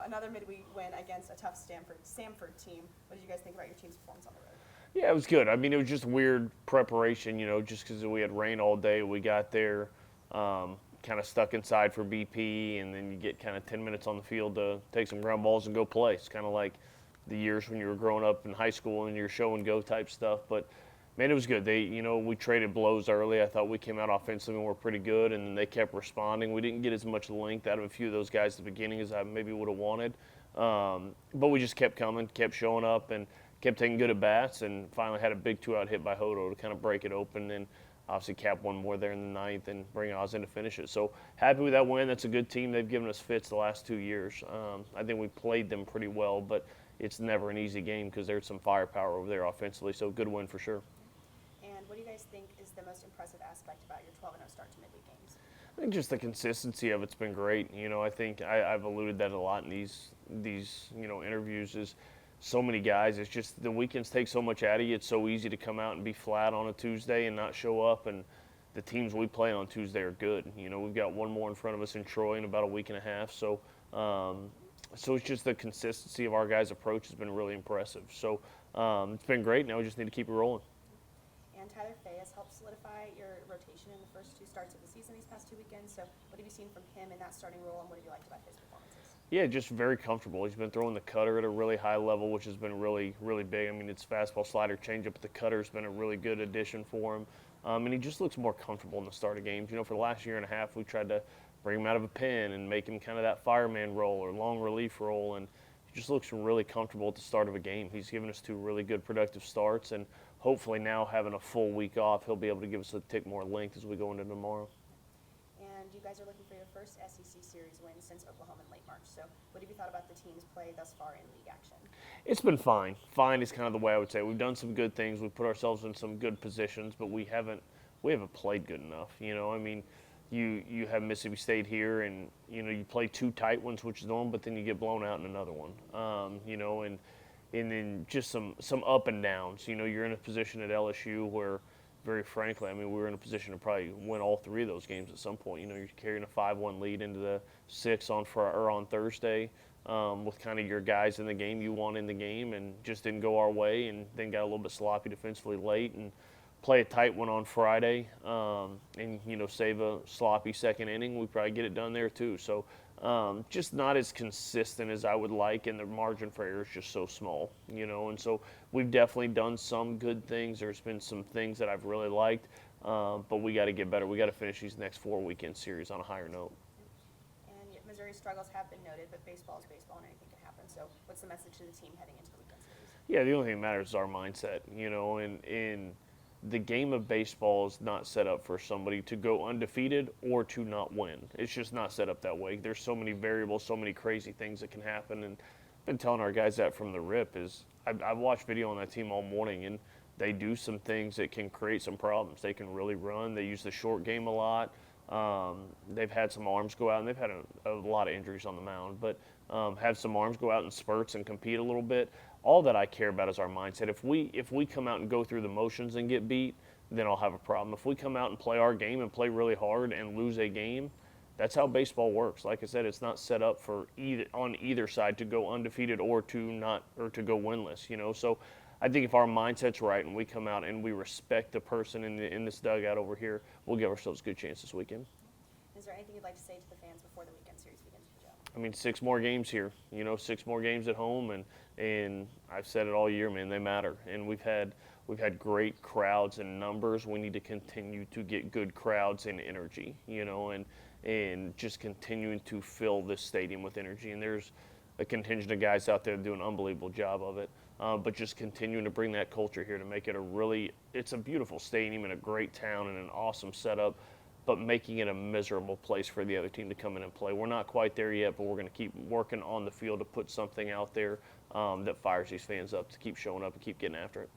another midweek win against a tough Samford team. What did you guys think about your team's performance on the road? Yeah, it was good. I mean, it was just weird preparation, just because we had rain all day. We got there, kind of stuck inside for BP, and then you get kind of 10 minutes on the field to take some ground balls and go play. It's kind of like the years when you were growing up in high school and your show and go type stuff. But man, it was good. We traded blows early. I thought we came out offensively and were pretty good, and then they kept responding. We didn't get as much length out of a few of those guys at the beginning as I maybe would have wanted. But we just kept coming, kept showing up, and kept taking good at bats, and finally had a big 2-out hit by Hodo to kind of break it open, and obviously cap one more there in the ninth and bring Oz in to finish it. So happy with that win. That's a good team. They've given us fits the last 2 years. I think we played them pretty well, but it's never an easy game because there's some firepower over there offensively. So good win for sure. And what do you guys think is the most impressive aspect about your 12-0 start to midweek games? I think just the consistency of it's been great. I think I've alluded that a lot in these interviews is so many guys. It's just the weekends take so much out of you. It's so easy to come out and be flat on a Tuesday and not show up. And the teams we play on Tuesday are good. We've got one more in front of us in Troy in about a week and a half. So it's just the consistency of our guys' approach has been really impressive. So it's been great. Now we just need to keep it rolling. And Tyler Fay has helped solidify your rotation in the first two starts of the season these past 2 weekends. So what have you seen from him in that starting role, and what have you liked about his performances? Yeah, just very comfortable. He's been throwing the cutter at a really high level, which has been really, really big. I mean, it's fastball, slider, changeup, but the cutter's been a really good addition for him. And he just looks more comfortable in the start of games. For the last year and a half, we tried to bring him out of a pen and make him kind of that fireman role or long relief role, and he just looks really comfortable at the start of a game. He's given us 2 really good productive starts, and hopefully now having a full week off, he'll be able to give us a tick more length as we go into tomorrow. And you guys are looking for your first SEC Series win since Oklahoma in late March. So what have you thought about the team's play thus far in league action? It's been fine. Fine is kind of the way I would say. We've done some good things. We've put ourselves in some good positions, but we haven't played good enough. I mean, you have Mississippi State here, and you play 2 tight ones, which is normal, but then you get blown out in another one. And then just some up and downs. You're in a position at LSU where, very frankly, I mean, we were in a position to probably win all 3 of those games at some point. You're carrying a 5-1 lead into the 6th on Thursday with kind of your guys in the game you want in the game, and just didn't go our way, and then got a little bit sloppy defensively late, and play a tight one on Friday, and save a sloppy second inning. We probably get it done there too. So just not as consistent as I would like, and the margin for error is just so small, And so we've definitely done some good things. There's been some things that I've really liked, but we got to get better. We got to finish these next 4 weekend series on a higher note. And yet Missouri's struggles have been noted, but baseball is baseball, and anything can happen. So what's the message to the team heading into the weekend series? Yeah, the only thing that matters is our mindset, and the game of baseball is not set up for somebody to go undefeated or to not win. It's just not set up that way. There's so many variables, so many crazy things that can happen, and I've been telling our guys that from the rip. I've watched video on that team all morning, and they do some things that can create some problems. They can really run. They use the short game a lot. They've had some arms go out, and they've had a lot of injuries on the mound, but have some arms go out in spurts and compete a little bit. All that I care about is our mindset. If we come out and go through the motions and get beat, then I'll have a problem. If we come out and play our game and play really hard and lose a game, that's how baseball works. Like I said, it's not set up for either side to go undefeated or to go winless. So I think if our mindset's right and we come out and we respect the person in this dugout over here, we'll give ourselves a good chance this weekend. Is there anything you'd like to say to the fans before the weekend series begins for Joe? I mean, 6 more games here, 6 more games at home, and I've said it all year, man, they matter. And we've had great crowds and numbers. We need to continue to get good crowds and energy, and just continuing to fill this stadium with energy. And there's a contingent of guys out there doing an unbelievable job of it. But just continuing to bring that culture here to make it it's a beautiful stadium and a great town and an awesome setup, but making it a miserable place for the other team to come in and play. We're not quite there yet, but we're going to keep working on the field to put something out there that fires these fans up to keep showing up and keep getting after it.